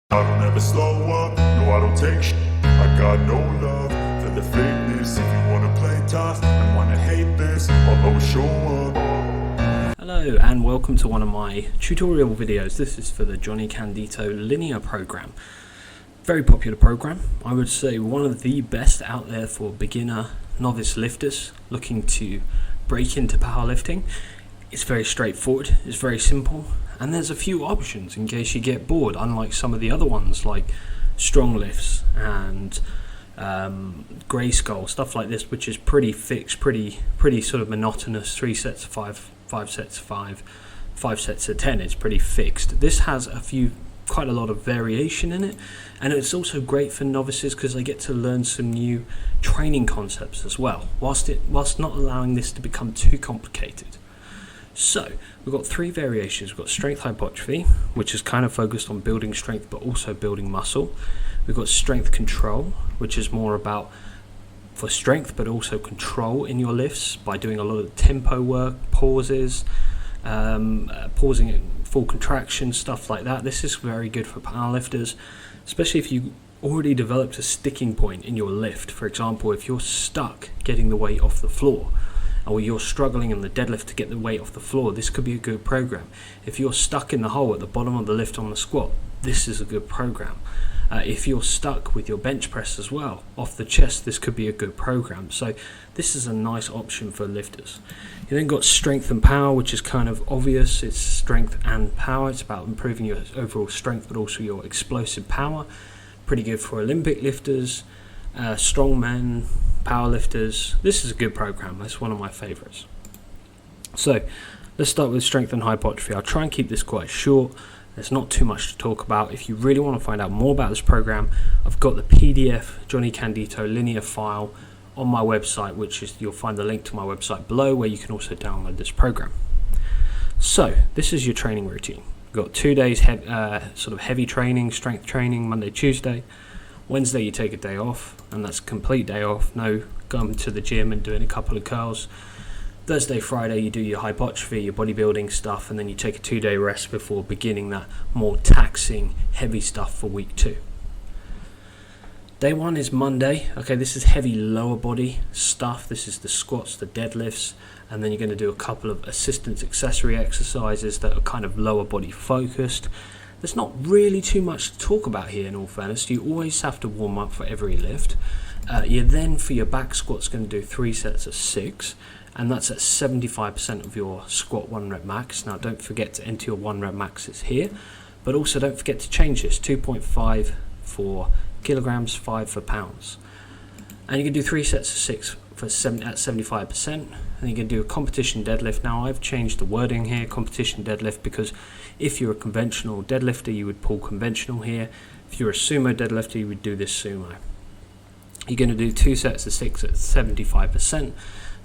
I don't ever slow up, no I don't take shit. I got no love for the fakeness. If you wanna play tough and wanna hate this, I'll always show up. Hello and welcome to one of my tutorial videos. This is for the Jonnie Candito linear program. Very popular program. I would say one of the best out there for beginner novice lifters looking to break into powerlifting. It's very straightforward, it's very simple, and there's a few options in case you get bored, unlike some of the other ones like strong lifts and grey skull, stuff like this, which is pretty fixed, pretty sort of monotonous. 3 sets of 5, 5 sets of 5, 5 sets of 10. It's pretty fixed. This has quite a lot of variation in it, and it's also great for novices because they get to learn some new training concepts as well, whilst not allowing this to become too complicated. So we've got 3 variations. We've got strength hypertrophy, which is kind of focused on building strength but also building muscle. We've got strength control, which is more about for strength but also control in your lifts by doing a lot of tempo work, pauses, pausing at full contraction, stuff like that. This is very good for powerlifters, especially if you already developed a sticking point in your lift. For example, if you're stuck getting the weight off the floor, or you're struggling in the deadlift to get the weight off the floor, this could be a good program. If you're stuck in the hole at the bottom of the lift on the squat, this is a good program. If you're stuck with your bench press as well off the chest, this could be a good program. So this is a nice option for lifters. You then got strength and power, which is kind of obvious. It's strength and power. It's about improving your overall strength but also your explosive power. Pretty good for Olympic lifters, strongmen, power lifters. This is a good program. That's one of my favorites. So let's start with strength and hypertrophy. I'll try and keep this quite short. There's not too much to talk about. If you really want to find out more about this program, I've got the PDF Jonnie Candito linear file on my website, which is, you'll find the link to my website below, where you can also download this program. So this is your training routine. You've got 2 days sort of heavy training, strength training, Monday, Tuesday. Wednesday you take a day off, and that's a complete day off. No going to the gym and doing a couple of curls. Thursday, Friday you do your hypertrophy, your bodybuilding stuff, and then you take a 2-day rest before beginning that more taxing, heavy stuff for week 2. Day 1 is Monday. Okay, this is heavy lower body stuff. This is the squats, the deadlifts, and then you're going to do a couple of assistance accessory exercises that are kind of lower body focused. There's not really too much to talk about here, in all fairness. You always have to warm up for every lift. You're then, for your back squats, going to do 3 sets of 6, and that's at 75% of your squat 1 rep max. Now don't forget to enter your 1 rep maxes here, but also don't forget to change this. 2.5 for kilograms, 5 for pounds. And you can do 3 sets of 6 at 75%, and you can do a competition deadlift. Now I've changed the wording here, competition deadlift, because if you're a conventional deadlifter, you would pull conventional here. If you're a sumo deadlifter, you would do this sumo. You're going to do 2 sets of 6 at 75%.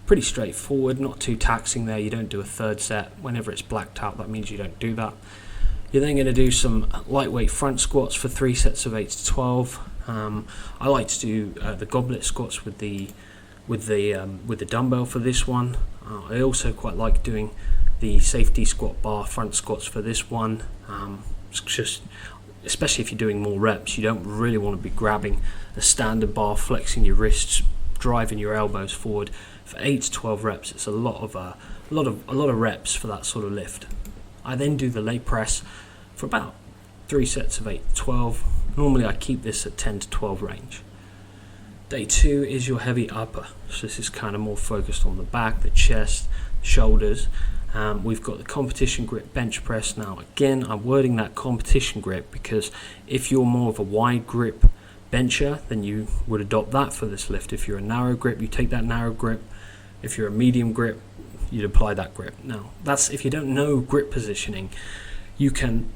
Pretty straightforward, not too taxing there. You don't do a 3rd set. Whenever it's blacked out, that means you don't do that. You're then going to do some lightweight front squats for 3 sets of 8 to 12. I like to do the goblet squats with the dumbbell for this one. I also quite like doing the safety squat bar front squats for this one. It's just, especially if you're doing more reps, you don't really want to be grabbing a standard bar, flexing your wrists, driving your elbows forward. For 8 to 12 reps, it's a lot of reps for that sort of lift. I then do the leg press for about 3 sets of 8 to 12. Normally I keep this at 10 to 12 range. Day 2 is your heavy upper. So this is kind of more focused on the back, the chest, shoulders. We've got the competition grip bench press. Now again, I'm wording that competition grip because if you're more of a wide grip bencher, then you would adopt that for this lift. If you're a narrow grip, you take that narrow grip. If you're a medium grip, you'd apply that grip. Now that's, if you don't know grip positioning, you can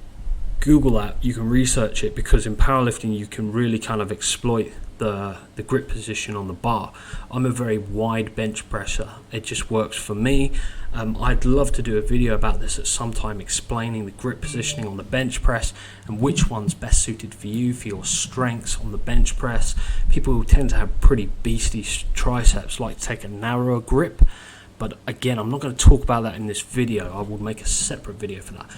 Google that, you can research it, because in powerlifting you can really kind of exploit the grip position on the bar. I'm a very wide bench presser. It just works for me. I'd love to do a video about this at some time, explaining the grip positioning on the bench press and which one's best suited for you, for your strengths on the bench press. People who tend to have pretty beastly triceps like to take a narrower grip, but again, I'm not going to talk about that in this video. I will make a separate video for that.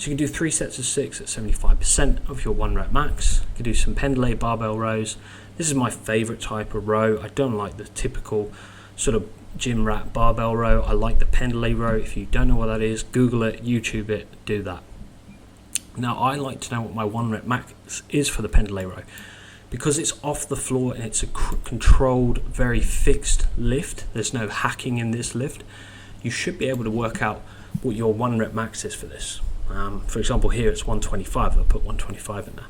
So you can do 3 sets of 6 at 75% of your 1 rep max. You can do some pendlay barbell rows. This is my favorite type of row. I don't like the typical sort of gym rat barbell row. I like the pendlay row. If you don't know what that is, Google it, YouTube it, do that. Now I like to know what my 1 rep max is for the pendlay row. Because it's off the floor and it's a controlled, very fixed lift, there's no hacking in this lift, you should be able to work out what your 1 rep max is for this. For example, here it's 125, I'll put 125 in there.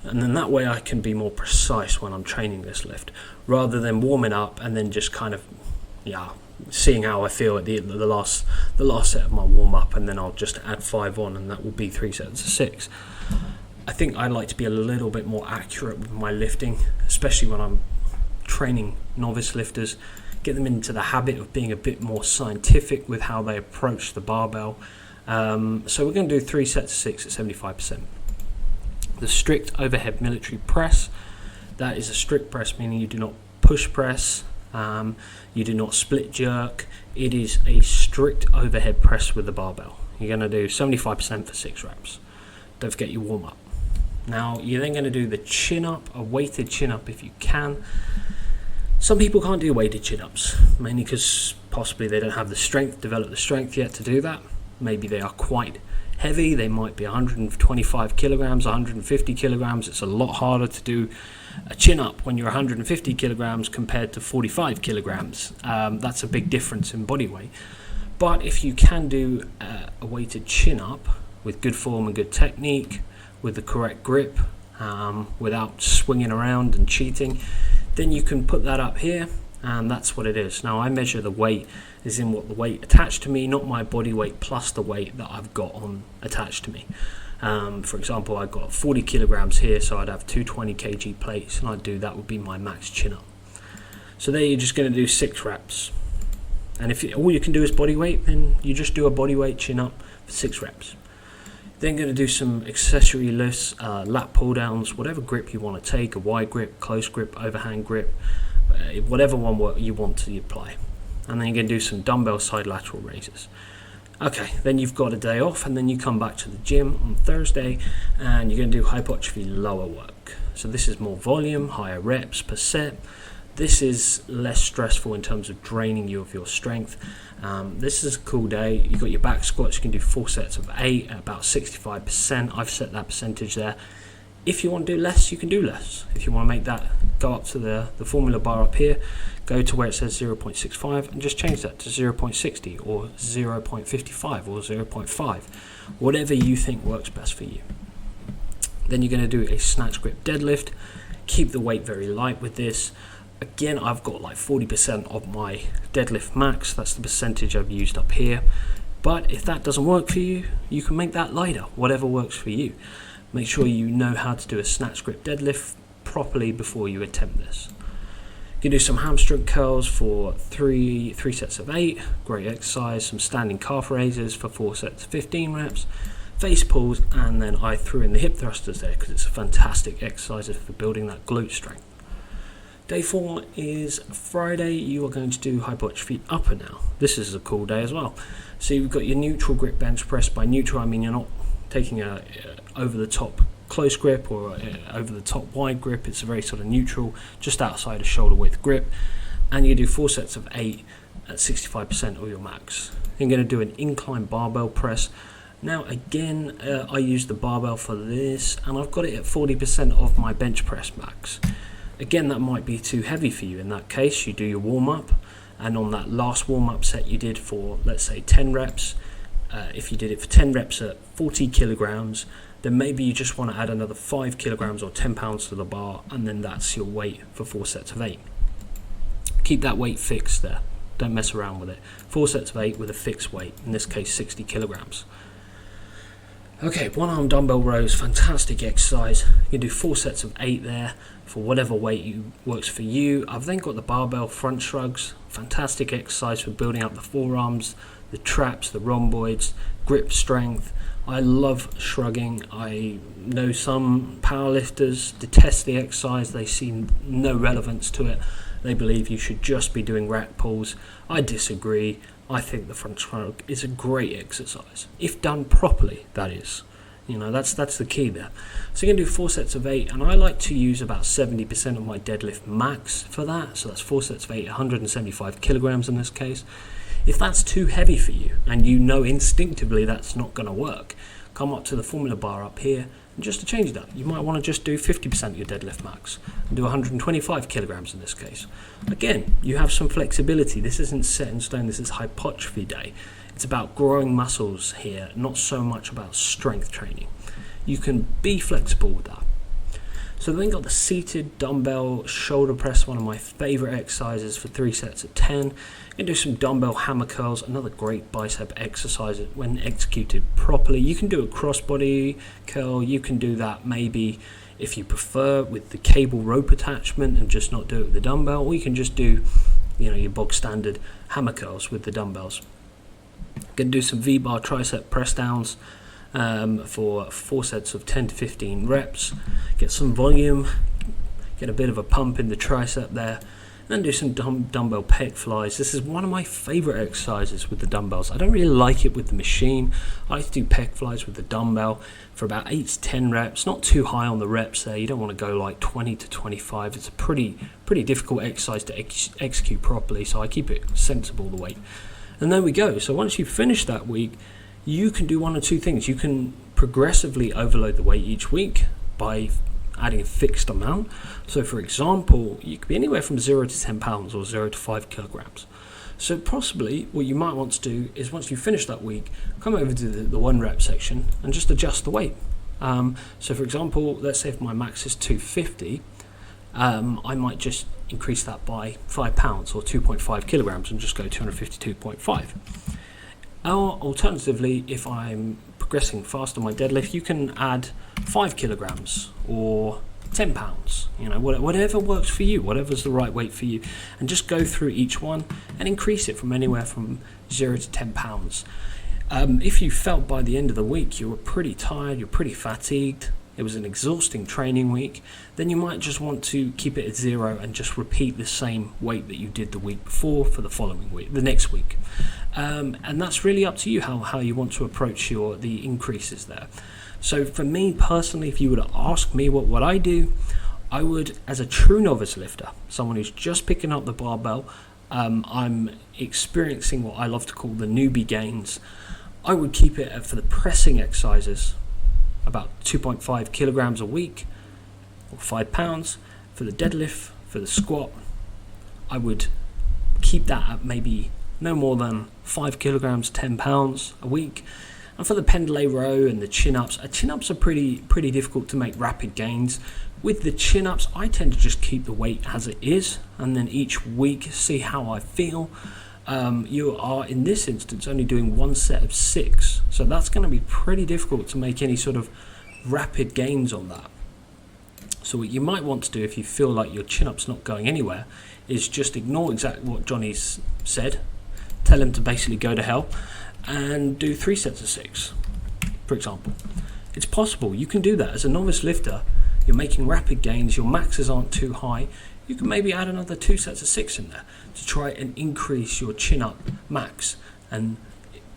And then that way I can be more precise when I'm training this lift, rather than warming up and then just kind of, seeing how I feel at the last set of my warm up, and then I'll just add 5 on, and that will be 3 sets of 6. I think I like to be a little bit more accurate with my lifting, especially when I'm training novice lifters, get them into the habit of being a bit more scientific with how they approach the barbell. So we're going to do 3 sets of 6 at 75%. The strict overhead military press, that is a strict press, meaning you do not push press, you do not split jerk. It is a strict overhead press with the barbell. You're going to do 75% for 6 reps. Don't forget your warm up. Now you're then going to do the chin up, a weighted chin up if you can. Some people can't do weighted chin ups, mainly because possibly they don't have the strength, develop the strength yet to do that. Maybe they are quite heavy, they might be 125 kilograms, 150 kilograms. It's a lot harder to do a chin up when you're 150 kilograms compared to 45 kilograms. That's a big difference in body weight. But if you can do a weighted chin up with good form and good technique, with the correct grip, without swinging around and cheating, then you can put that up here, and that's what it is. Now I measure the weight is in what the weight attached to me, not my body weight plus the weight that I've got on attached to me. For example, I've got 40 kilograms here, so I'd have 220 kg plates, and I'd do that would be my max chin up. So there you're just going to do 6 reps. And if all you can do is body weight, then you just do a body weight chin up for 6 reps. Then going to do some accessory lifts, lat pull downs, whatever grip you want to take, a wide grip, close grip, overhand grip, whatever one you want to apply. And then you're going to do some dumbbell side lateral raises. Okay, then you've got a day off, and then you come back to the gym on Thursday and you're going to do hypertrophy lower work. So this is more volume, higher reps per set. This is less stressful in terms of draining you of your strength. This is a cool day. You've got your back squats. You can do 4 sets of 8 at about 65%. I've set that percentage there. If you want to do less, you can do less. If you want to make that go up to the formula bar up here, go to where it says 0.65 and just change that to 0.60 or 0.55 or 0.5, whatever you think works best for you. Then you're going to do a snatch grip deadlift. Keep the weight very light with this. Again, I've got like 40% of my deadlift max. That's the percentage I've used up here. But if that doesn't work for you, you can make that lighter, whatever works for you. Make sure you know how to do a snatch grip deadlift properly before you attempt this. You can do some hamstring curls for 3 sets of 8. Great exercise. Some standing calf raises for 4 sets of 15 reps. Face pulls, and then I threw in the hip thrusters there because it's a fantastic exercise for building that glute strength. Day 4 is Friday. You are going to do hypertrophy upper now. This is a cool day as well. So you've got your neutral grip bench press. By neutral, I mean you're not taking a over the top close grip or over the top wide grip. It's a very sort of neutral, just outside of shoulder width grip. And you do 4 sets of 8 at 65% of your max. You're going to do an incline barbell press. Now again, I use the barbell for this, and I've got it at 40% of my bench press max. Again, that might be too heavy for you. In that case, you do your warm-up, and on that last warm-up set you did for, let's say, 10 reps, if you did it for 10 reps at 40 kilograms, then maybe you just want to add another 5 kilograms or 10 pounds to the bar, and then that's your weight for 4 sets of 8. Keep that weight fixed there. Don't mess around with it. 4 sets of 8 with a fixed weight, in this case 60 kilograms. Okay, one arm dumbbell rows, fantastic exercise. You can do 4 sets of 8 there for whatever weight works for you. I've then got the barbell front shrugs, fantastic exercise for building up the forearms, the traps, the rhomboids, grip strength. I love shrugging. I know some powerlifters detest the exercise. They see no relevance to it. They believe you should just be doing rack pulls. I disagree. I think the front shrug is a great exercise, if done properly, that is. That's the key there. So you're going to do 4 sets of 8, and I like to use about 70% of my deadlift max for that. So that's 4 sets of 8, 175 kilograms in this case. If that's too heavy for you, and you know instinctively that's not going to work, come up to the formula bar up here, and just to change that, you might want to just do 50% of your deadlift max, and do 125 kilograms in this case. Again, you have some flexibility. This isn't set in stone, this is hypertrophy day. It's about growing muscles here, not so much about strength training. You can be flexible with that. So then got the seated dumbbell shoulder press, one of my favorite exercises for 3 sets of 10. You can do some dumbbell hammer curls, another great bicep exercise when executed properly. You can do a crossbody curl. You can do that maybe if you prefer with the cable rope attachment and just not do it with the dumbbell, or you can just do your bog standard hammer curls with the dumbbells. Going to do some V-bar tricep press downs for 4 sets of 10 to 15 reps. Get some volume, get a bit of a pump in the tricep there, and then do some dumbbell pec flies. This is one of my favorite exercises with the dumbbells. I don't really like it with the machine. I like to do pec flies with the dumbbell for about 8 to 10 reps, not too high on the reps there. You don't want to go like 20 to 25. It's a pretty difficult exercise to execute properly, so I keep it sensible, the weight. And there we go. So once you finish that week, you can do one or two things. You can progressively overload the weight each week by adding a fixed amount. So for example, you could be anywhere from 0 to 10 pounds or 0 to 5 kilograms. So possibly what you might want to do is, once you finish that week, come over to the 1 rep section and just adjust the weight. So for example, let's say if my max is 250, I might just increase that by 5 pounds or 2.5 kilograms and just go 252.5. Or alternatively, if I'm progressing fast on my deadlift, you can add 5 kilograms or 10 pounds, whatever works for you, whatever's the right weight for you, and just go through each one and increase it from anywhere from 0 to 10 pounds. If you felt by the end of the week you were pretty tired, you're pretty fatigued, it was an exhausting training week, then you might just want to keep it at 0 and just repeat the same weight that you did the week before for the following week, the next week. And that's really up to you how you want to approach the increases there. So for me personally, if you were to ask me what I do, I would, as a true novice lifter, someone who's just picking up the barbell, I'm experiencing what I love to call the newbie gains. I would keep it for the pressing exercises about 2.5 kilograms a week or 5 pounds. For the deadlift, for the squat, I would keep that at maybe no more than 5 kilograms, 10 pounds a week. And for the pendlay row and the chin-ups are pretty difficult to make rapid gains. With the chin-ups, I tend to just keep the weight as it is, and then each week see how I feel. You are, in this instance, only doing 1 set of 6, so that's going to be pretty difficult to make any sort of rapid gains on that. So what you might want to do, if you feel like your chin-up's not going anywhere, is just ignore exactly what Johnny's said, tell him to basically go to hell, and do 3 sets of 6, for example. It's possible. You can do that. As a novice lifter, you're making rapid gains, your maxes aren't too high. You can maybe add another 2 sets of 6 in there to try and increase your chin-up max and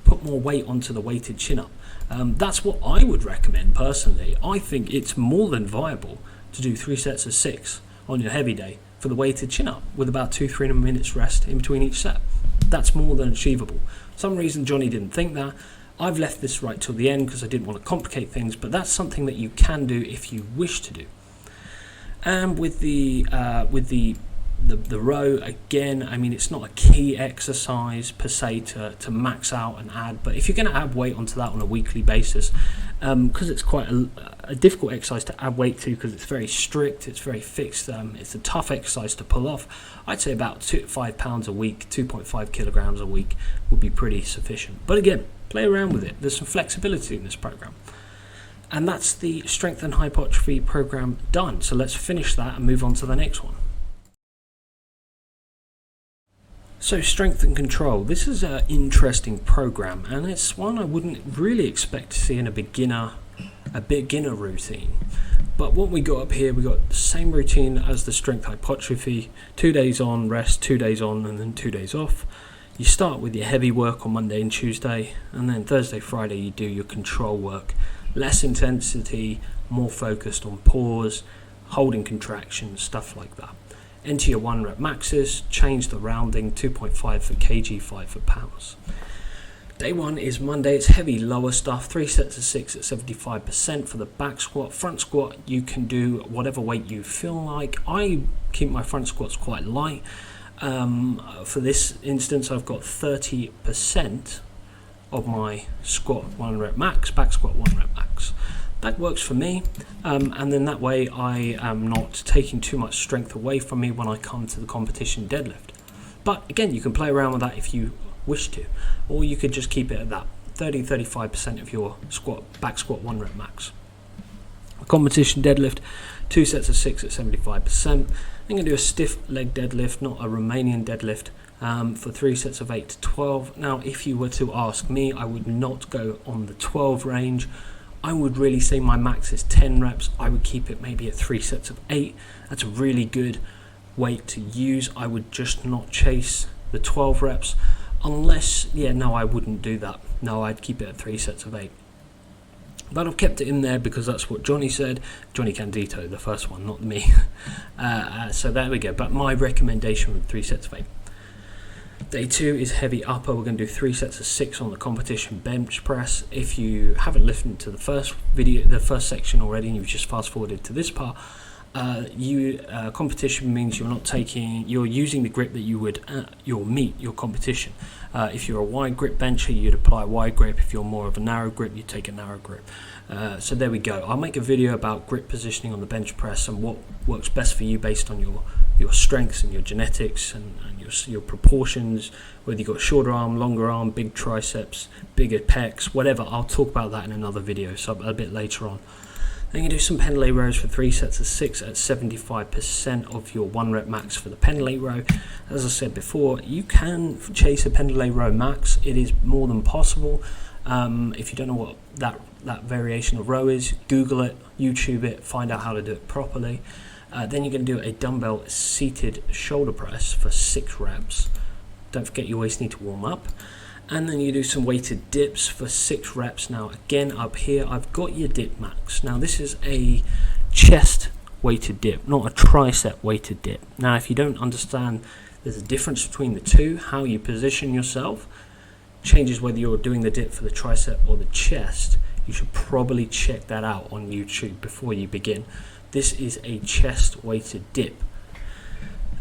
put more weight onto the weighted chin-up. That's what I would recommend personally. I think it's more than viable to do 3 sets of 6 on your heavy day for the weighted chin-up with about 2-3 minutes rest in between each set. That's more than achievable. For some reason Johnny didn't think that. I've left this right till the end because I didn't want to complicate things, but that's something that you can do if you wish to do. And with the row, again, I mean, it's not a key exercise per se to max out and add, but if you're going to add weight onto that on a weekly basis, because it's quite a difficult exercise to add weight to, because it's very strict, it's very fixed, it's a tough exercise to pull off, I'd say about 5 pounds a week, 2.5 kilograms a week would be pretty sufficient. But again, play around with it. There's some flexibility in this program. And that's the strength and hypertrophy program done. So let's finish that and move on to the next one. So strength and control. This is an interesting program, and it's one I wouldn't really expect to see in a beginner routine. But what we got up here, we got the same routine as the strength hypertrophy. 2 days on, rest, 2 days on, and then 2 days off. You start with your heavy work on Monday and Tuesday, and then Thursday, Friday you do your control work. less intensity, more focused on pause, holding contractions, stuff like that. Enter your 1 rep maxes, change the rounding, 2.5 for kg, 5 for pounds. Day 1 is Monday. It's heavy lower stuff, 3 sets of 6 at 75% for the back squat. Front squat, you can do whatever weight you feel like. I keep my front squats quite light. For this instance, I've got 30% of my squat 1 rep max, back squat 1 rep max. That works for me, and then that way I am not taking too much strength away from me when I come to the competition deadlift. But again, you can play around with that if you wish to, or you could just keep it at that 30-35% of your back squat 1 rep max. A competition deadlift, 2 sets of 6 at 75%. I'm going to do a stiff leg deadlift, not a Romanian deadlift, for 3 sets of 8 to 12. Now, if you were to ask me, I would not go on the 12 range. I would really say my max is 10 reps. I would keep it maybe at 3 sets of 8. That's a really good weight to use. I would just not chase the 12 reps. Unless, I wouldn't do that. No, I'd keep it at 3 sets of 8. But I've kept it in there because that's what Jonnie said. Jonnie Candito, the first one, not me. So there we go. But my recommendation was 3 sets of 8. Day 2 is heavy upper. We're going to do 3 sets of 6 on the competition bench press. If you haven't listened to the first video, the first section already, and you've just fast forwarded to this part, competition means you're using the grip that you would you'll meet your competition. If you're a wide grip bencher, you'd apply a wide grip. If you're more of a narrow grip, you take a narrow grip. So there we go. I'll make a video about grip positioning on the bench press and what works best for you based on your strengths and your genetics and your proportions, whether you've got shorter arm, longer arm, big triceps, bigger pecs, whatever. I'll talk about that in another video, so a bit later on. Then you do some pendlay rows for 3 sets of 6 at 75% of your 1 rep max for the pendlay row. As I said before, you can chase a pendlay row max. It is more than possible. If you don't know what that variation of row is, Google it, YouTube it, find out how to do it properly. Then you're going to do a dumbbell seated shoulder press for 6 reps. Don't forget your weights need to warm up. And then you do some weighted dips for 6 reps. Now again, up here I've got your dip max. Now this is a chest weighted dip, not a tricep weighted dip. Now if you don't understand there's a difference between the two, how you position yourself changes whether you're doing the dip for the tricep or the chest. You should probably check that out on YouTube before you begin. This is a chest weighted dip.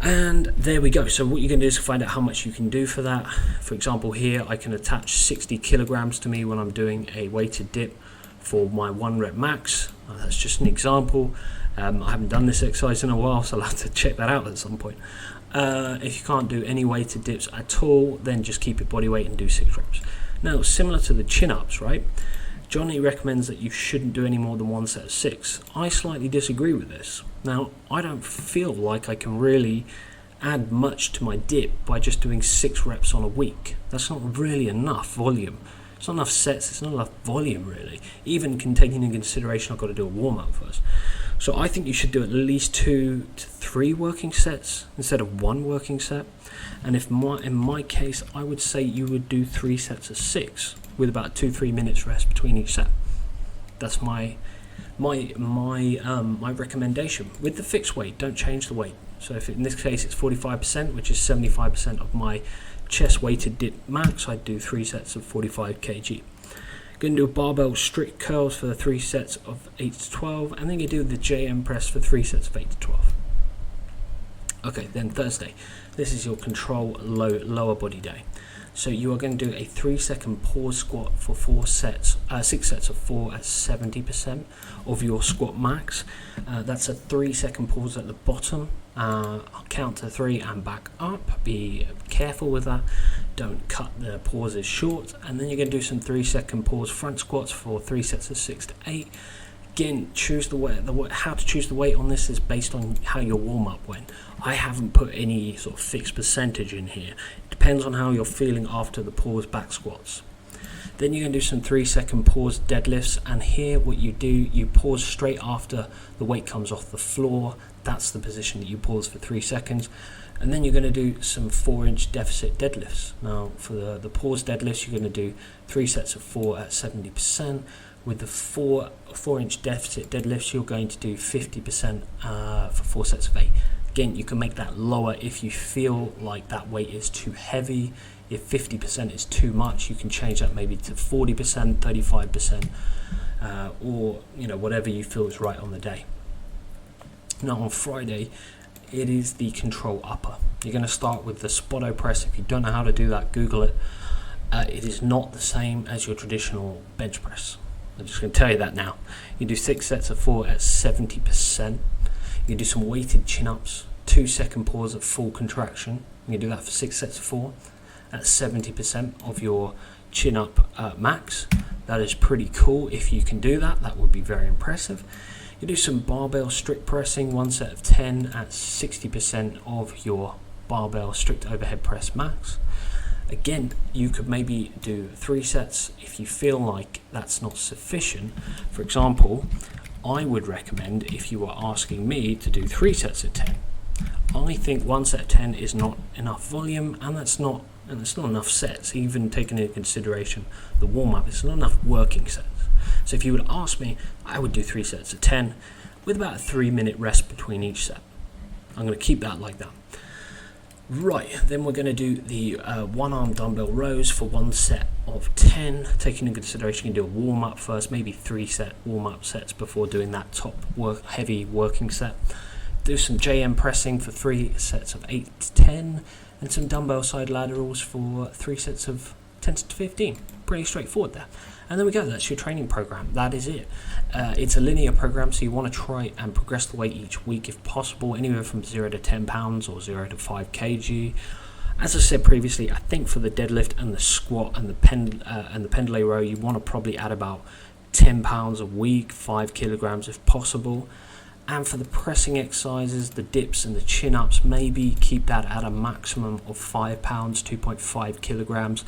And there we go. So what you're going to do is find out how much you can do for that. For example, here I can attach 60 kilograms to me when I'm doing a weighted dip for my 1 rep max. That's just an example. I haven't done this exercise in a while, so I'll have to check that out at some point. If you can't do any weighted dips at all, then just keep it body weight and do 6 reps. Now, similar to the chin-ups, right? Jonnie recommends that you shouldn't do any more than 1 set of 6. I slightly disagree with this. Now, I don't feel like I can really add much to my dip by just doing 6 reps on a week. That's not really enough volume. It's not enough sets, it's not enough volume really. Even taking into consideration I've got to do a warm-up first. So I think you should do at least 2 to 3 working sets instead of 1 working set. And in my case, I would say you would do 3 sets of 6 with about 2-3 minutes rest between each set. That's my recommendation. With the fixed weight, don't change the weight. So if in this case it's 45%, which is 75% of my chest weighted dip max, I'd do 3 sets of 45 kg. Going to do a barbell strict curls for the 3 sets of 8 to 12, and then you do the JM press for 3 sets of 8 to 12. Okay, then Thursday. This is your control lower body day. So you are going to do a 3-second pause squat for 6 sets of 4 at 70% of your squat max. That's a 3-second pause at the bottom. I'll count to 3 and back up. Be careful with that. Don't cut the pauses short. And then you're going to do some 3-second pause front squats for 3 sets of 6 to 8. Again, choose the weight. How to choose the weight on this is based on how your warm-up went. I haven't put any sort of fixed percentage in here. It depends on how you're feeling after the pause back squats. Then you're going to do some 3-second pause deadlifts, and here what you do, you pause straight after the weight comes off the floor. That's the position that you pause for 3 seconds. And then you're going to do some 4-inch deficit deadlifts. Now for the pause deadlifts, you're going to do 3 sets of 4 at 70%. With the 4-inch deficit deadlifts, you're going to do 50% for 4 sets of 8. Again, you can make that lower if you feel like that weight is too heavy. If 50% is too much, you can change that maybe to 40%, 35%, or whatever you feel is right on the day. Now on Friday, it is the control upper. You're going to start with the spotto press. If you don't know how to do that, Google it. It is not the same as your traditional bench press. I'm just going to tell you that now. You do 6 sets of 4 at 70%. You do some weighted chin-ups, 2-second pause at full contraction. You do that for 6 sets of 4 at 70% of your chin-up max. That is pretty cool. If you can do that, that would be very impressive. You do some barbell strict pressing, 1 set of 10 at 60% of your barbell strict overhead press max. Again, you could maybe do 3 sets if you feel like that's not sufficient. For example, I would recommend, if you were asking me, to do 3 sets of 10. I think 1 set of 10 is not enough volume, and it's not enough sets, even taking into consideration the warm-up. It's not enough working sets. So if you would ask me, I would do 3 sets of 10 with about a 3-minute rest between each set. I'm going to keep that like that. Right, then we're going to do the 1-arm dumbbell rows for 1 set of 10. Taking into consideration, you can do a warm-up first, maybe 3 set warm-up sets before doing that top heavy working set. Do some JM pressing for 3 sets of 8 to 10, and some dumbbell side laterals for 3 sets of 10 to 15. Pretty straightforward there. And there we go, that's your training program. That is it. It's a linear program, so you want to try and progress the weight each week if possible, anywhere from 0 to 10 pounds or 0 to 5 kg. As I said previously, I think for the deadlift and the squat and the pendlay row, you want to probably add about 10 pounds a week, 5 kilograms if possible. And for the pressing exercises, the dips and the chin-ups, maybe keep that at a maximum of 5 pounds, 2.5 kilograms.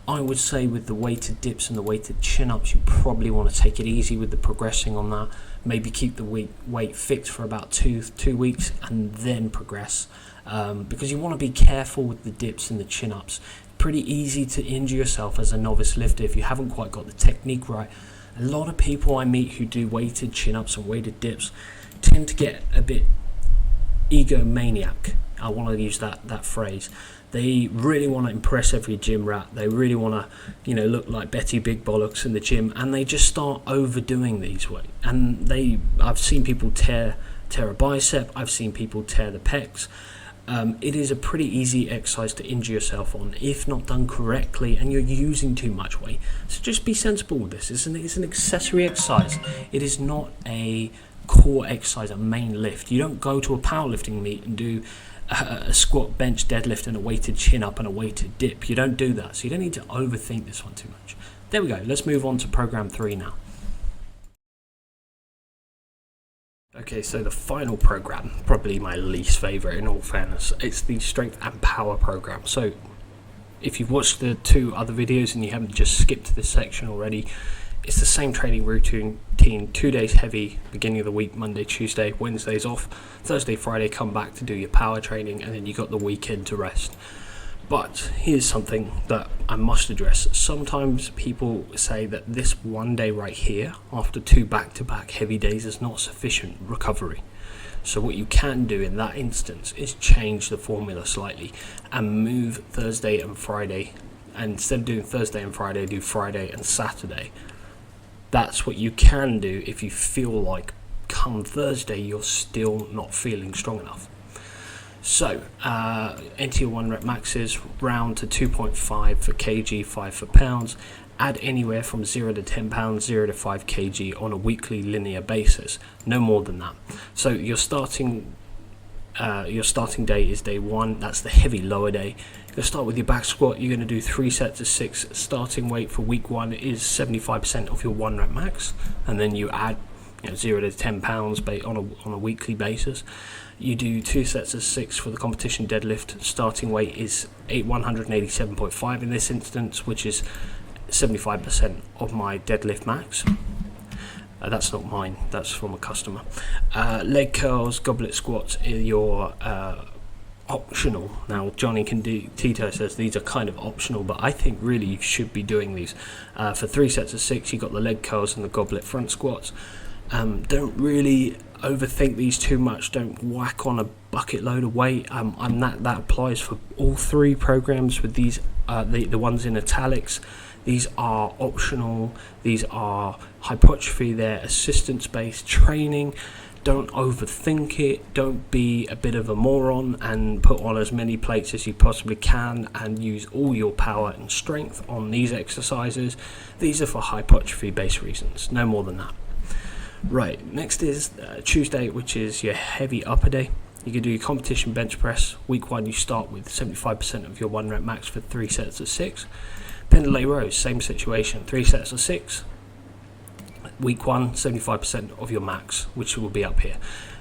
I would say with the weighted dips and the weighted chin-ups, you probably want to take it easy with the progressing on that. Maybe keep the weight fixed for about two weeks and then progress, because you want to be careful with the dips and the chin-ups. Pretty easy to injure yourself as a novice lifter if you haven't quite got the technique right. A lot of people I meet who do weighted chin-ups and weighted dips tend to get a bit egomaniac. I want to use that phrase. They really want to impress every gym rat. They really want to, look like Betty Big Bollocks in the gym, and they just start overdoing these weights. And I've seen people tear a bicep. I've seen people tear the pecs. It is a pretty easy exercise to injure yourself on if not done correctly and you're using too much weight. So just be sensible with this. It's an accessory exercise. It is not a core exercise, a main lift. You don't go to a powerlifting meet and do a squat, bench, deadlift and a weighted chin up and a weighted dip. You don't do that, so you don't need to overthink this one too much. There we go. Let's move on to program 3 now. Okay, so the final program, probably my least favorite in all fairness, it's the strength and power program. So if you've watched the 2 other videos and you haven't just skipped this section already, it's the same training routine, 2 days heavy, beginning of the week, Monday, Tuesday, Wednesdays off, Thursday, Friday, come back to do your power training, and then you got the weekend to rest. But here's something that I must address. Sometimes people say that this 1 day right here, after 2 back-to-back heavy days, is not sufficient recovery. So what you can do in that instance is change the formula slightly and move Thursday and Friday. And instead of doing Thursday and Friday, do Friday and Saturday. That's what you can do if you feel like come Thursday you're still not feeling strong enough. So enter your 1 rep maxes, round to 2.5 for kg, 5 for pounds. Add anywhere from 0 to 10 pounds, 0 to 5 kg on a weekly linear basis, no more than that. So your starting day is day 1. That's the heavy lower day. You're going to start with your back squat. You're going to do 3 sets of 6. Starting weight for week 1 is 75% of your 1 rep max, and then you add 0 to 10 pounds on a weekly basis. You do 2 sets of 6 for the competition deadlift. Starting weight is 187.5 in this instance, which is 75% of my deadlift max. That's not mine, that's from a customer. Leg curls, goblet squats, your optional. Now, Jonnie Candito says these are kind of optional, but I think really you should be doing these. For 3 sets of 6, you've got the leg curls and the goblet front squats. Don't really overthink these too much. Don't whack on a bucket load of weight. That applies for all 3 programs with these, the ones in italics. These are optional. These are hypertrophy. They're assistance-based training. Don't overthink it. Don't be a bit of a moron and put on as many plates as you possibly can and use all your power and strength on these exercises. These are for hypertrophy-based reasons, no more than that. Right, next is Tuesday, which is your heavy upper day. You can do your competition bench press. Week 1, you start with 75% of your 1 rep max for 3 sets of 6. Pendlay rows, same situation, 3 sets of 6. Week 1, 75% of your max, which will be up here.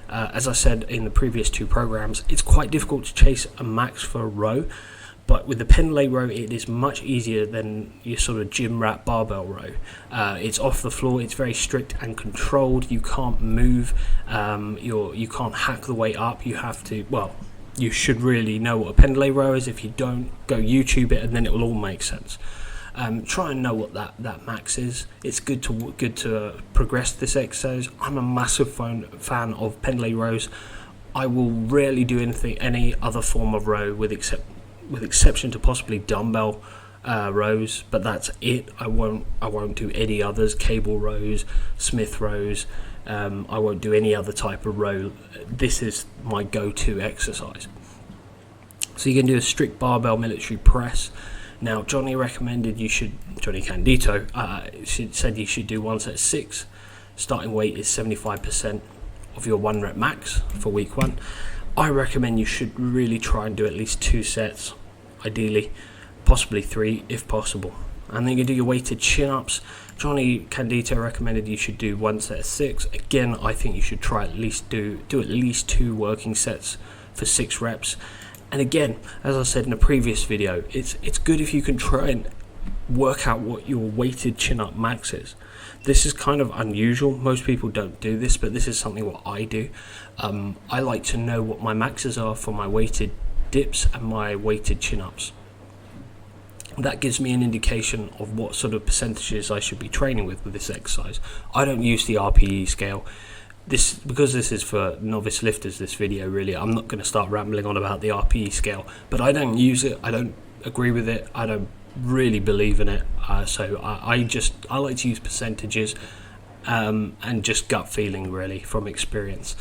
As I said in the previous 2 programs, it's quite difficult to chase a max for a row, but with the Pendlay row, it is much easier than your sort of gym wrap barbell row. It's off the floor, it's very strict and controlled. You can't move, you can't hack the way up. You have to, well, you should really know what a Pendlay row is. If you don't, go YouTube it and then it will all make sense. Try and know what that max is. It's good to progress this exercise. I'm a massive fan of Pendlay rows. I will rarely do any other form of row with exception to possibly dumbbell rows, but that's it. I won't do any others. Cable rows, Smith rows. I won't do any other type of row. This is my go-to exercise. So you can do a strict barbell military press. Now, Jonnie Candito said you should do 1 set of 6. Starting weight is 75% of your 1 rep max for week 1. I recommend you should really try and do at least 2 sets, ideally, possibly 3 if possible. And then you can do your weighted chin-ups. Jonnie Candito recommended you should do 1 set of 6. Again, I think you should try at least do at least 2 working sets for 6 reps. And again, as I said in a previous video, it's good if you can try and work out what your weighted chin-up max is. This is kind of unusual. Most people don't do this, but this is something what I do. I like to know what my maxes are for my weighted dips and my weighted chin-ups. That gives me an indication of what sort of percentages I should be training with this exercise. I don't use the RPE scale. Because this is for novice lifters, this video really, I'm not going to start rambling on about the RPE scale, but I don't use it. I don't agree with it. I don't really believe in it. So I like to use percentages and just gut feeling really from experience.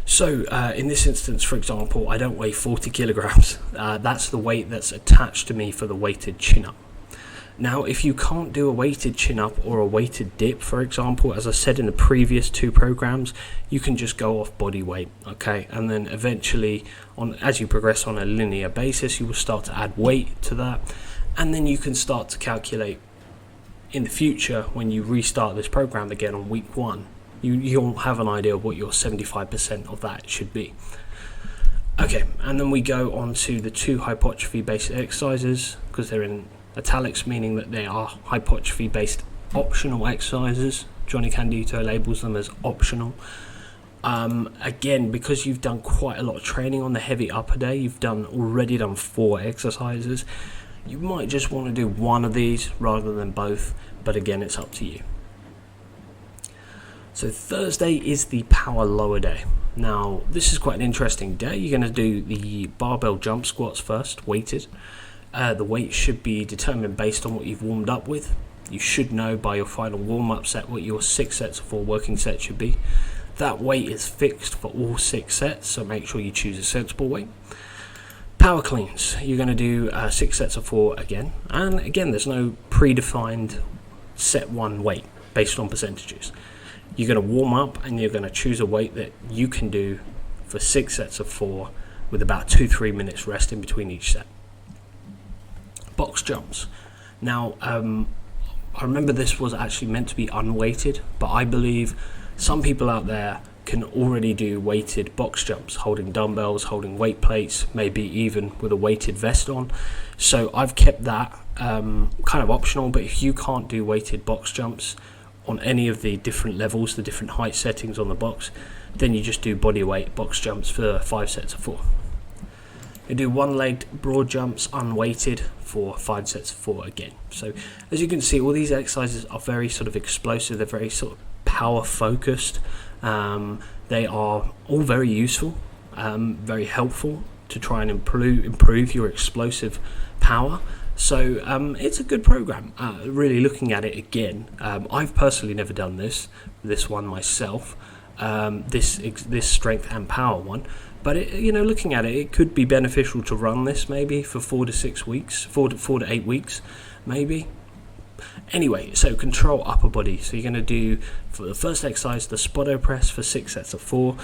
So in this instance, for example, I don't weigh 40 kilograms. That's the weight that's attached to me for the weighted chin-up. Now, if you can't do a weighted chin-up or a weighted dip, for example, as I said in the previous 2 programs, you can just go off body weight, okay? And then eventually, as you progress on a linear basis, you will start to add weight to that. And then you can start to calculate in the future, when you restart this program again on week 1, you'll have an idea of what your 75% of that should be. Okay, and then we go on to the 2 hypertrophy-based exercises, because they're in italics, meaning that they are hypertrophy-based optional exercises. Jonnie Candito labels them as optional. Again, because you've done quite a lot of training on the heavy upper day, you've already done 4 exercises, you might just want to do 1 of these rather than both, but again, it's up to you. So Thursday is the power lower day. Now, this is quite an interesting day. You're going to do the barbell jump squats first, weighted. The weight should be determined based on what you've warmed up with. You should know by your final warm-up set what your 6 sets of 4 working sets should be. That weight is fixed for all 6 sets, so make sure you choose a sensible weight. Power cleans, you're going to do 6 sets of 4 again. And again, there's no predefined set 1 weight based on percentages. You're going to warm up and you're going to choose a weight that you can do for 6 sets of 4 with about 2-3 minutes rest in between each set. Box jumps. Now, I remember this was actually meant to be unweighted, but I believe some people out there can already do weighted box jumps, holding dumbbells, holding weight plates, maybe even with a weighted vest on. So I've kept that kind of optional, but if you can't do weighted box jumps on any of the different levels, the different height settings on the box, then you just do body weight box jumps for 5 sets of 4. You do one-legged broad jumps unweighted for 5 sets of 4 again. So as you can see, all these exercises are very sort of explosive. They're very sort of power focused. They are all very useful, very helpful to try and improve your explosive power. So it's a good program. Really looking at it again, I've personally never done this one myself, this strength and power one. But looking at it, it could be beneficial to run this maybe for 4 to 6 weeks, 4 to 8 weeks, maybe. Anyway, so control upper body. So you're going to do, for the first exercise, the spotto press for 6 sets of 4.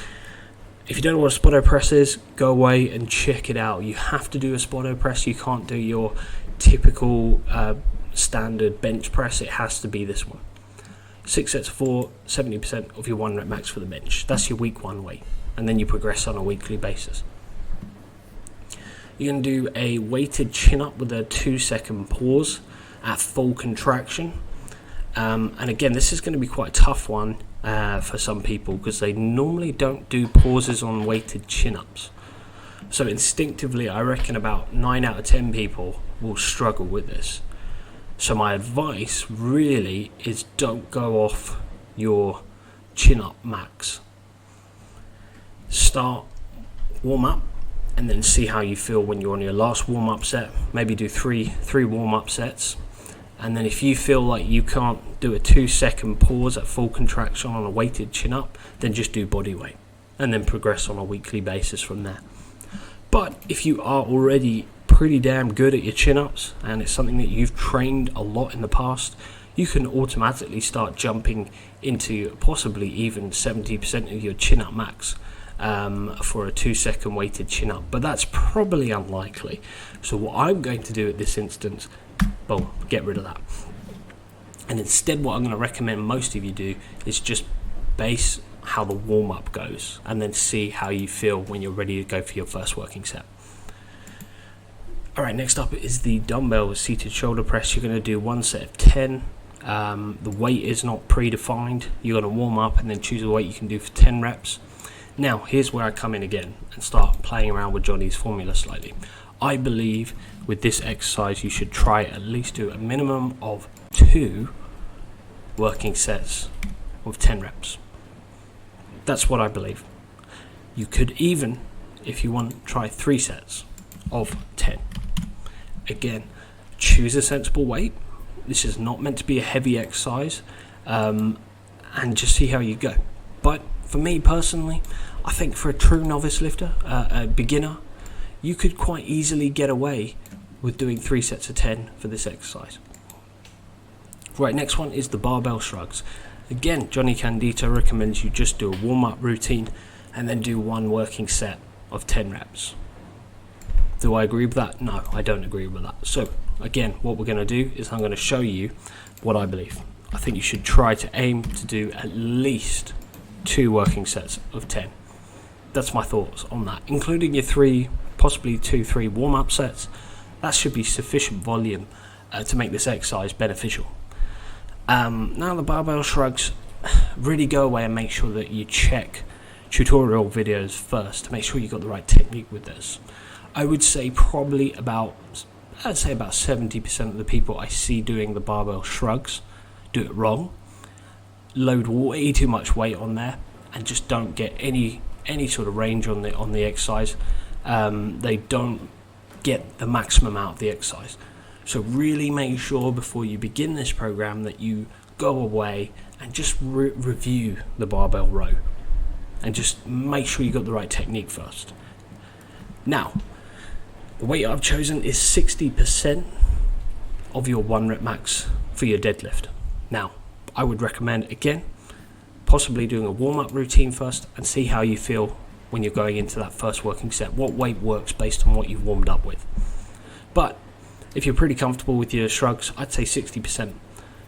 If you don't know what a spotto press is, go away and check it out. You have to do a spotto press. You can't do your typical standard bench press. It has to be this one. 6 sets of 4, 70% of your 1 rep max for the bench. That's your week 1 weight. And then you progress on a weekly basis. You're going to do a weighted chin up with a 2-second pause at full contraction. And again, this is going to be quite a tough one for some people because they normally don't do pauses on weighted chin ups. So instinctively, I reckon about 9 out of 10 people will struggle with this. So my advice really is don't go off your chin up max. Start warm up and then see how you feel when you're on your last warm up set. Maybe do three warm up sets, and then if you feel like you can't do a 2-second pause at full contraction on a weighted chin up, then just do body weight and then progress on a weekly basis from there. But if you are already pretty damn good at your chin ups and it's something that you've trained a lot in the past, you can automatically start jumping into possibly even 70% of your chin up max for a 2-second weighted chin up, but that's probably unlikely. So what I'm going to do at this instance, boom, get rid of that. And instead what I'm going to recommend most of you do is just base how the warm up goes and then see how you feel when you're ready to go for your first working set. Alright, next up is the dumbbell seated shoulder press. You're going to do 1 set of 10. The weight is not predefined. You're going to warm up and then choose a weight you can do for 10 reps. Now, here's where I come in again and start playing around with Johnny's formula slightly. I believe with this exercise you should try at least do a minimum of 2 working sets of 10 reps. That's what I believe. You could even, if you want, try 3 sets of 10. Again, choose a sensible weight. This is not meant to be a heavy exercise, and just see how you go. But for me personally, I think for a true novice lifter, a beginner, you could quite easily get away with doing 3 sets of 10 for this exercise. Right, next one is the barbell shrugs. Again, Jonnie Candito recommends you just do a warm-up routine and then do 1 working set of 10 reps. Do I agree with that? No, I don't agree with that. So again, what we're going to do is I'm going to show you what I believe. I think you should try to aim to do at least 2 working sets of 10. That's my thoughts on that, including your 3, possibly 2-3 warm-up sets. That should be sufficient volume to make this exercise beneficial. Now the barbell shrugs, really go away and make sure that you check tutorial videos first to make sure you got the right technique with this. I would say probably about 70% of the people I see doing the barbell shrugs do it wrong. Load way too much weight on there and just don't get any sort of range on the exercise. They don't get the maximum out of the exercise. So really make sure before you begin this program that you go away and just review the barbell row and just make sure you got the right technique first. Now, the weight I've chosen is 60% of your 1 rep max for your deadlift. Now, I would recommend, again, possibly doing a warm-up routine first and see how you feel when you're going into that first working set. What weight works based on what you've warmed up with. But if you're pretty comfortable with your shrugs, I'd say 60%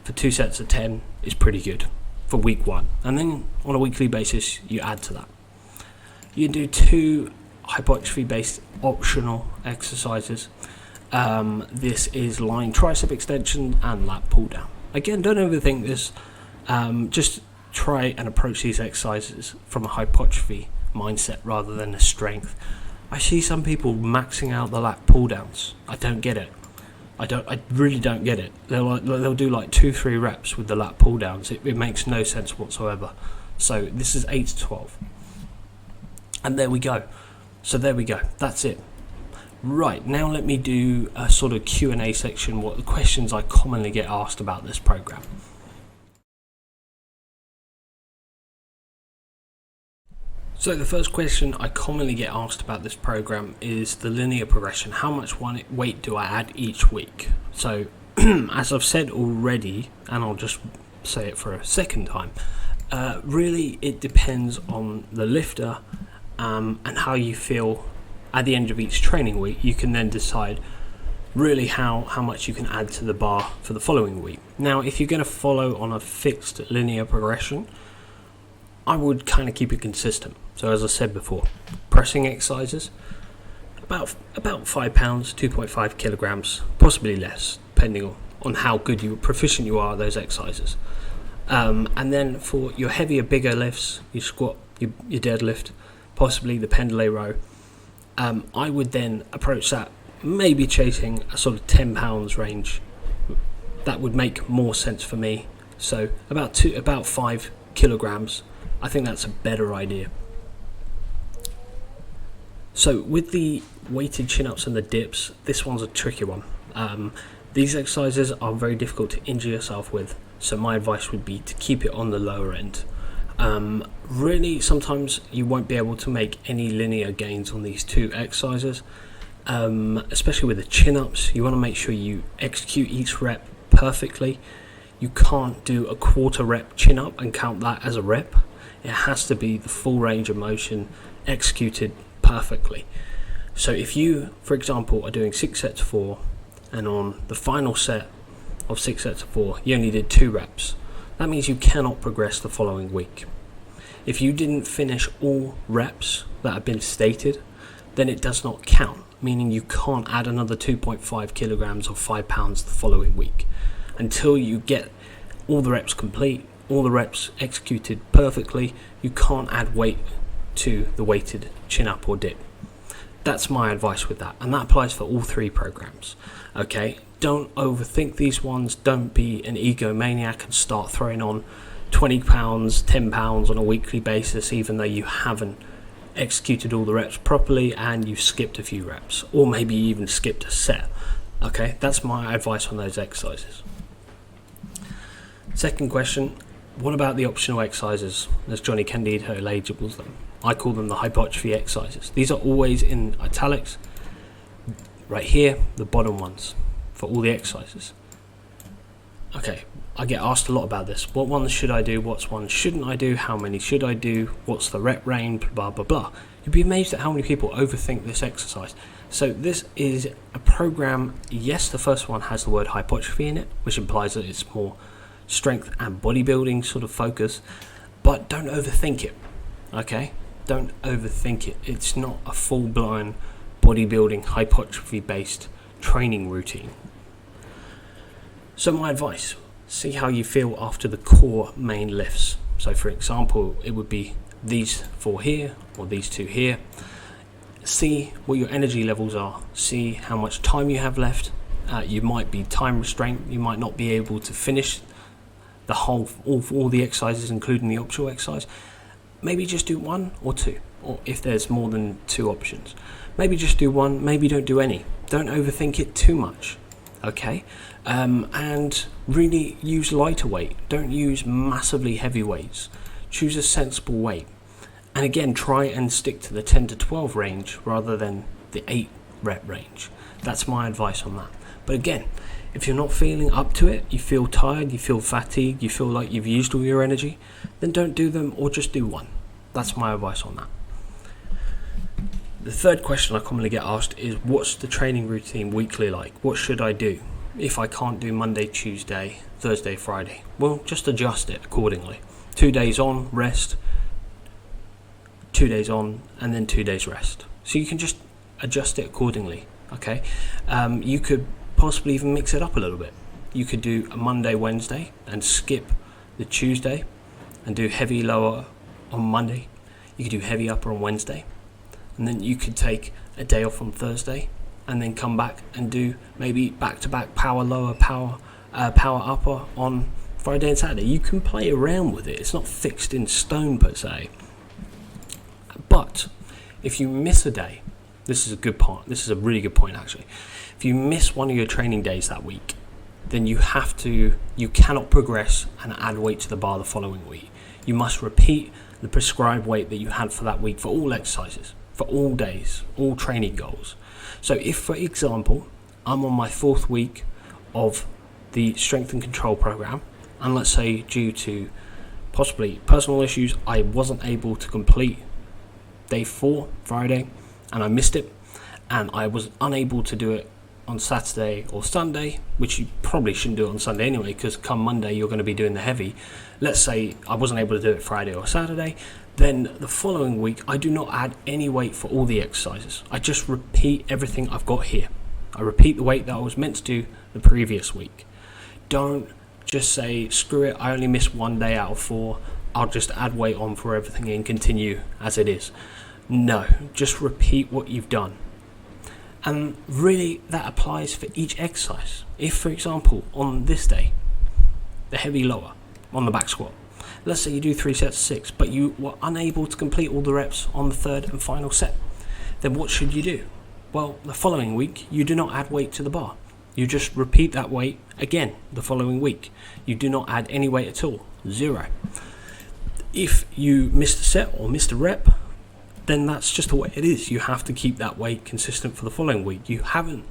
for 2 sets of 10 is pretty good for week 1. And then on a weekly basis, you add to that. You do 2 hypertrophy-based optional exercises. This is lying tricep extension and lat pull down. Again, don't overthink this. Just try and approach these exercises from a hypertrophy mindset rather than a strength. I see some people maxing out the lat pull downs. I don't get it. I really don't get it. They'll do like 2-3 reps with the lat pull downs. It makes no sense whatsoever. So this is 8 to 12. And there we go. So there we go. That's it. Right, now let me do a sort of Q&A section, what the questions I commonly get asked about this program. So the first question I commonly get asked about this program is the linear progression. How much weight do I add each week? So as I've said already, and I'll just say it for a second time, really it depends on the lifter and how you feel at the end of each training week. You can then decide really how much you can add to the bar for the following week. Now, if you're going to follow on a fixed linear progression, I would kind of keep it consistent. So as I said before, pressing exercises, about 5 pounds, 2.5 kilograms, possibly less, depending on how good proficient you are at those exercises. And then for your heavier, bigger lifts, your squat, your deadlift, possibly the pendlay row, I would then approach that maybe chasing a sort of 10 pounds range. That would make more sense for me. So about 5 kilograms. I think that's a better idea. So with the weighted chin-ups and the dips, this one's a tricky one. These exercises are very difficult to injure yourself with, so my advice would be to keep it on the lower end. Really, sometimes you won't be able to make any linear gains on these two exercises, especially with the chin-ups. You want to make sure you execute each rep perfectly. You can't do a quarter rep chin-up and count that as a rep. It has to be the full range of motion executed perfectly. So if you, for example, are doing 6 sets of 4, and on the final set of 6 sets of 4, you only did 2 reps, that means you cannot progress the following week. If you didn't finish all reps that have been stated, then it does not count, meaning you can't add another 2.5 kilograms or 5 pounds the following week until you get all the reps complete, all the reps executed perfectly. You can't add weight to the weighted chin up or dip. That's my advice with that, and that applies for all 3 programs. Okay, don't overthink these ones. Don't be an egomaniac and start throwing on 20 pounds, 10 pounds on a weekly basis, even though you haven't executed all the reps properly and you've skipped a few reps, or maybe you even skipped a set. Okay, that's my advice on those exercises. Second question, what about the optional exercises, as Jonnie Candito labels them? I call them the hypertrophy exercises. These are always in italics, right here, the bottom ones, for all the exercises. Okay, I get asked a lot about this. What ones should I do? What ones shouldn't I do? How many should I do? What's the rep range? Blah, blah, blah. You'd be amazed at how many people overthink this exercise. So this is a program. Yes, the first one has the word hypertrophy in it, which implies that it's more strength and bodybuilding sort of focus, but don't overthink it. Okay, don't overthink it. It's not a full-blown bodybuilding hypertrophy based training routine. So my advice, see how you feel after the core main lifts. So for example, it would be these 4 here or these 2 here. See what your energy levels are, see how much time you have left. You might be time restrained, you might not be able to finish the whole, all the exercises, including the optional exercise. Maybe just do 1 or 2, or if there's more than 2 options, maybe just do 1, maybe don't do any. Don't overthink it too much, okay? And really use lighter weight. Don't use massively heavy weights. Choose a sensible weight. And again, try and stick to the 10 to 12 range rather than the 8 rep range. That's my advice on that. But again, if you're not feeling up to it, you feel tired, you feel fatigued, you feel like you've used all your energy, then don't do them, or just do 1. That's my advice on that. The third question I commonly get asked is, what's the training routine weekly like? What should I do if I can't do Monday, Tuesday, Thursday, Friday? Well, just adjust it accordingly. 2 days on, rest, 2 days on, and then 2 days rest. So you can just adjust it accordingly, okay? You could possibly even mix it up a little bit. You could do a Monday, Wednesday, and skip the Tuesday, and do heavy lower on Monday. You could do heavy upper on Wednesday. and then you could take a day off on Thursday and then come back and do maybe back-to-back power lower, power upper on Friday and Saturday. You can play around with it. It's not fixed in stone per se. But if you miss a day, this is a good point. This is a really good point actually. If you miss one of your training days that week, then you cannot progress and add weight to the bar the following week. You must repeat the prescribed weight that you had for that week for all exercises, for all days, all training goals. So if, for example, I'm on my 4th week of the strength and control program, and let's say due to possibly personal issues, I wasn't able to complete day 4, Friday, and I missed it, and I was unable to do it on Saturday or Sunday, which you probably shouldn't do it on Sunday anyway, because come Monday you're going to be doing the heavy. Let's say I wasn't able to do it Friday or Saturday, then the following week I do not add any weight for all the exercises. I just repeat everything I've got here. I repeat the weight that I was meant to do the previous week. Don't just say, screw it, I only missed 1 day out of 4, I'll just add weight on for everything and continue as it is. No, just repeat what you've done. And really that applies for each exercise. If, for example, on this day, the heavy lower on the back squat, let's say you do 3 sets of 6, but you were unable to complete all the reps on the 3rd and final set, then what should you do? Well, the following week, you do not add weight to the bar. You just repeat that weight again the following week. You do not add any weight at all, 0. If you missed a set or missed a rep, then that's just the way it is. You have to keep that weight consistent for the following week. You haven't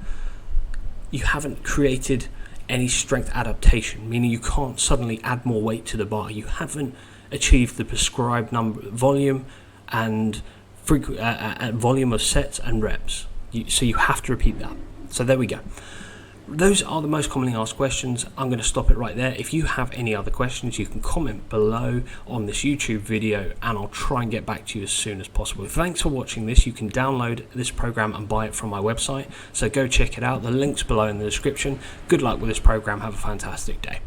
created any strength adaptation, meaning you can't suddenly add more weight to the bar. You haven't achieved the prescribed volume and volume of sets and reps. So you have to repeat that. So there we go. Those are the most commonly asked questions. I'm going to stop it right there. If you have any other questions, you can comment below on this YouTube video and I'll try and get back to you as soon as possible. Thanks for watching this. You can download this program and buy it from my website. So go check it out. The link's below in the description. Good luck with this program. Have a fantastic day.